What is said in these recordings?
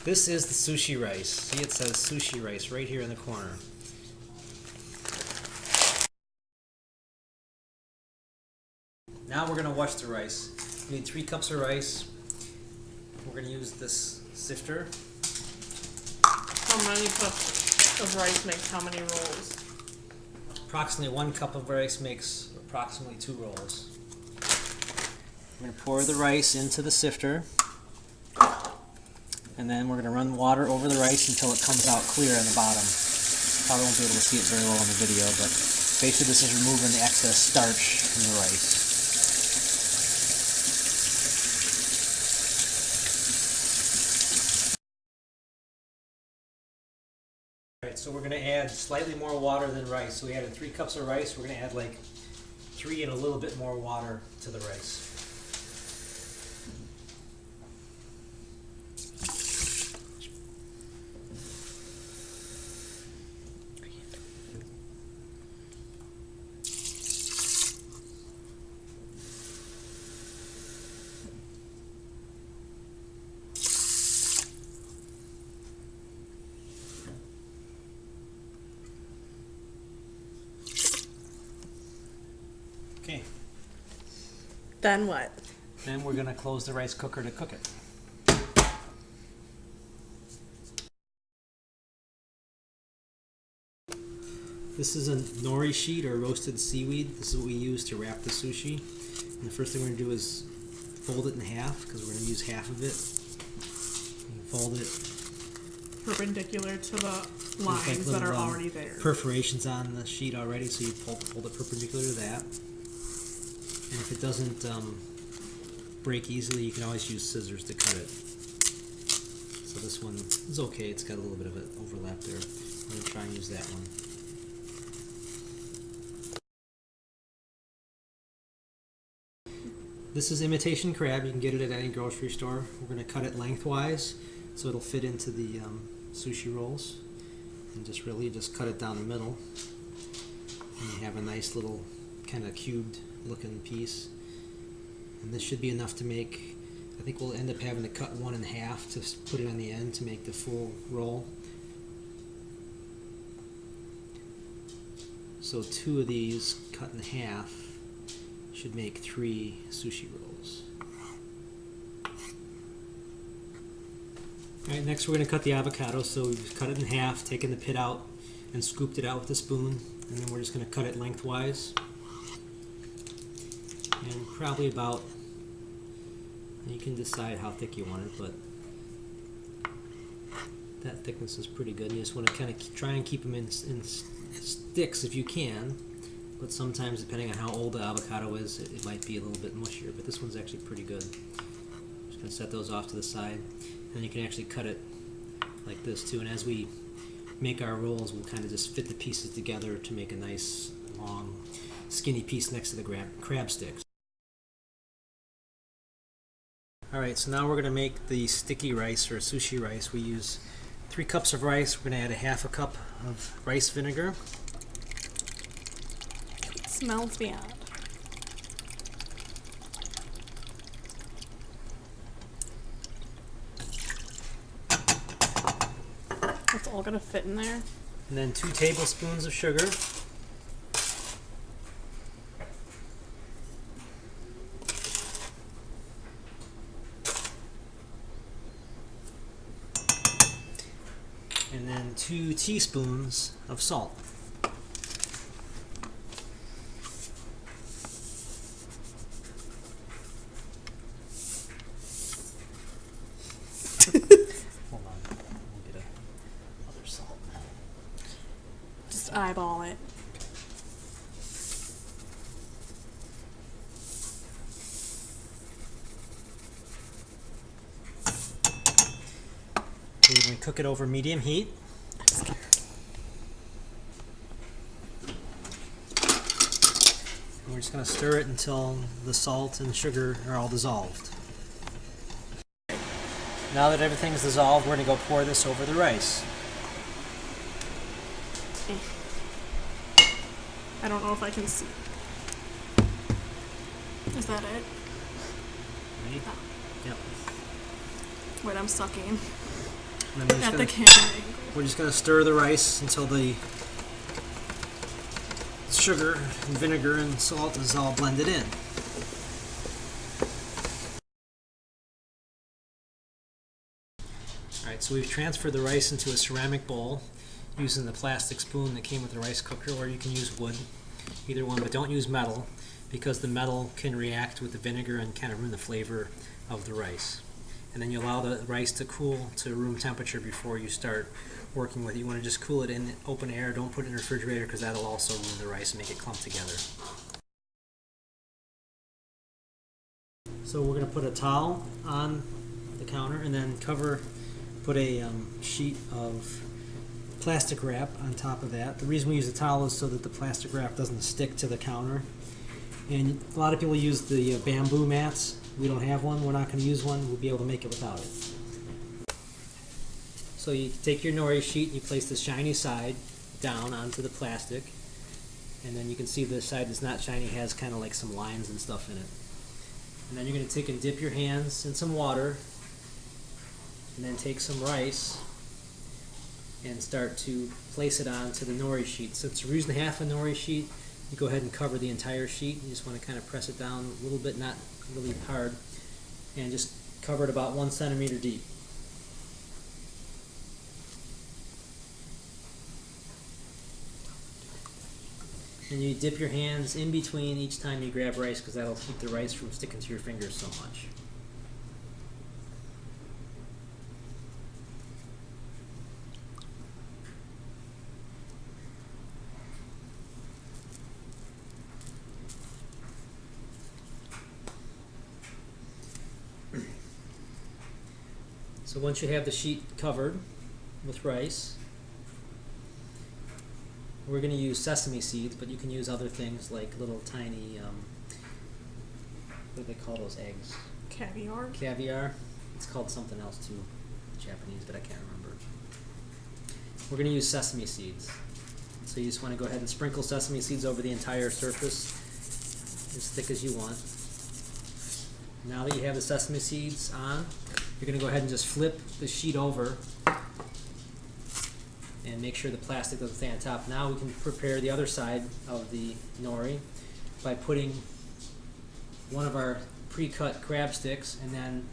This is the sushi rice. See, it says sushi rice right here in the corner. Now we're going to wash the rice. We need 3 cups of rice. We're going to use this sifter. How many cups of rice makes how many rolls? Approximately 1 cup of rice makes approximately 2 rolls. We're going to pour the rice into the sifter. And then we're going to run water over the rice until it comes out clear on the bottom. Probably won't be able to see it very well in the video, but basically this is removing the excess starch from the rice. Alright, so we're going to add slightly more water than rice. So we added 3 cups of rice. We're going to add like 3 and a little bit more water to the rice. Okay. Then what? Then we're going to close the rice cooker to cook it. This is a nori sheet or roasted seaweed. This is what we use to wrap the sushi. And the first thing we're going to do is fold it in half because we're going to use half of it. Fold it. Perpendicular to the lines that are already there. Perforations on the sheet already, so you fold it perpendicular to that. And if it doesn't break easily, you can always use scissors to cut it. So this one is okay. It's got a little bit of an overlap there. I'm going to try and use that one. This is imitation crab. You can get it at any grocery store. We're going to cut it lengthwise so it'll fit into the sushi rolls. And just cut it down the middle. And you have a nice little kind of cubed looking piece. And this should be enough to make, I think we'll end up having to cut one in half to put it on the end to make the full roll. So 2 of these cut in half should make 3 sushi rolls. Alright, next we're going to cut the avocado. So we've cut it in half, taken the pit out, and scooped it out with a spoon. And then we're just going to cut it lengthwise. And probably about, you can decide how thick you want it, but that thickness is pretty good. You just want to kind of try and keep them in sticks if you can. But sometimes, depending on how old the avocado is, it might be a little bit mushier. But this one's actually pretty good. Just going to set those off to the side. And you can actually cut it like this too. And as we make our rolls, we'll kind of just fit the pieces together to make a nice, long, skinny piece next to the crab sticks. Alright, so now we're going to make the sticky rice or sushi rice. We use 3 cups of rice. We're going to add a half a cup of rice vinegar. Smells bad. That's all gonna fit in there. And then 2 tablespoons of sugar. And then 2 teaspoons of salt. Hold on, we'll get other salt. Just eyeball it. Okay, we're going to cook it over medium heat. I'm scared. And we're just going to stir it until the salt and sugar are all dissolved. Now that everything's dissolved, we're going to go pour this over the rice. I don't know if I can see. Is that it? Ready? Oh. Yep. Wait, I'm sucking. And then At the camera angle. we're just going to stir the rice until the sugar and vinegar and salt is all blended in. Alright, so we've transferred the rice into a ceramic bowl using the plastic spoon that came with the rice cooker, or you can use wood, either one, but don't use metal because the metal can react with the vinegar and kind of ruin the flavor of the rice. And then you allow the rice to cool to room temperature before you start working with it. You want to just cool it in open air, don't put it in the refrigerator because that'll also ruin the rice and make it clump together. So we're going to put a towel on the counter and then put a sheet of plastic wrap on top of that. The reason we use the towel is so that the plastic wrap doesn't stick to the counter. And a lot of people use the bamboo mats. We don't have one. We're not going to use one. We'll be able to make it without it. So you take your nori sheet and you place the shiny side down onto the plastic. And then you can see the side that's not shiny has kind of like some lines and stuff in it. And then you're going to take and dip your hands in some water and then take some rice and start to place it onto the nori sheet. Since we're using half a nori sheet, you go ahead and cover the entire sheet. You just want to kind of press it down a little bit, not really hard, and just cover it about 1 centimeter deep. And you dip your hands in between each time you grab rice because that'll keep the rice from sticking to your fingers so much. So once you have the sheet covered with rice, we're going to use sesame seeds, but you can use other things like little tiny, what do they call those eggs? Caviar. Caviar. It's called something else too, Japanese, but I can't remember. We're going to use sesame seeds. So you just want to go ahead and sprinkle sesame seeds over the entire surface, as thick as you want. Now that you have the sesame seeds on, you're going to go ahead and just flip the sheet over and make sure the plastic doesn't stay on top. Now we can prepare the other side of the nori by putting one of our pre-cut crab sticks and then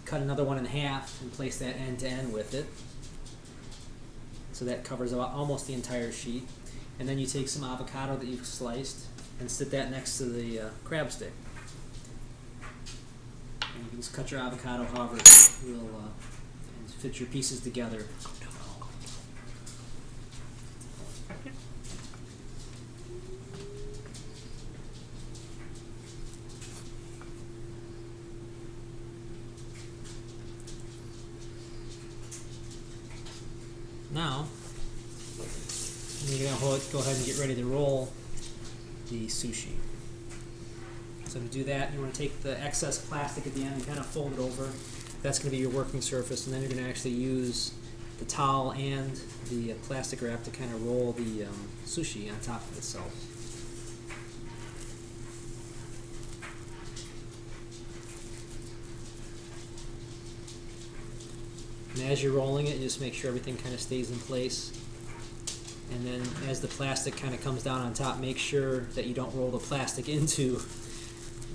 cut another one in half and place that end to end with it. So that covers about almost the entire sheet. And then you take some avocado that you've sliced and sit that next to the crab stick. And you can just cut your avocado however you will and fit your pieces together. Now, you're going to go ahead and get ready to roll the sushi. So to do that, you want to take the excess plastic at the end and kind of fold it over. That's going to be your working surface, and then you're going to actually use the towel and the plastic wrap to kind of roll the sushi on top of itself. And as you're rolling it, you just make sure everything kind of stays in place. And then as the plastic kind of comes down on top, make sure that you don't roll the plastic into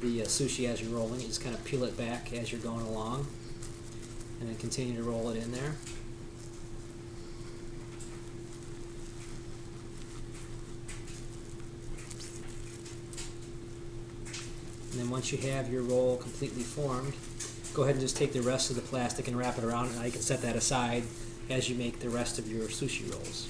the sushi as you're rolling it. Just kind of peel it back as you're going along. And then continue to roll it in there. And then once you have your roll completely formed, go ahead and just take the rest of the plastic and wrap it around, and now you can set that aside as you make the rest of your sushi rolls.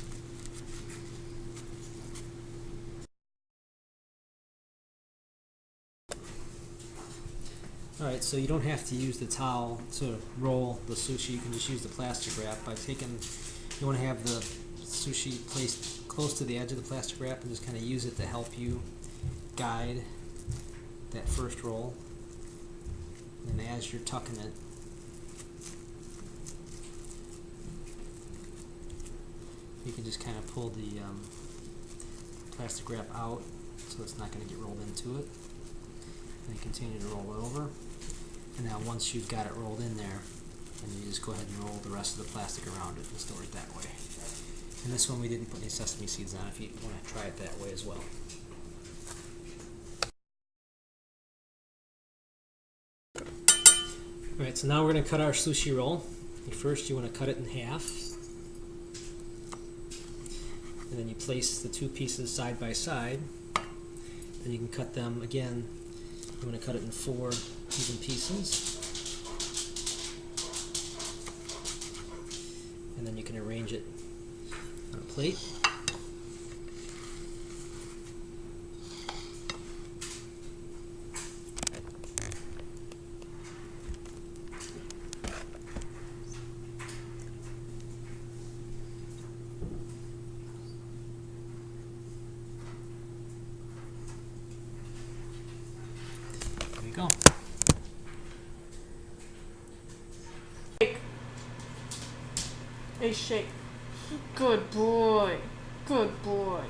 Alright, so you don't have to use the towel to roll the sushi, you can just use the plastic wrap. You want to have the sushi placed close to the edge of the plastic wrap and just kind of use it to help you guide that first roll. And as you're tucking it, you can just kind of pull the plastic wrap out so it's not going to get rolled into it. And you continue to roll it over. And now once you've got it rolled in there, And you just go ahead and roll the rest of the plastic around it and store it that way. And this one we didn't put any sesame seeds on if you want to try it that way as well. Alright, so now we're going to cut our sushi roll. First you want to cut it in half. And then you place the two pieces side by side. Then you can cut them again. You want to cut it in 4 even pieces. And then you can arrange it on a plate. There you go. A shake. Good boy. Good boy.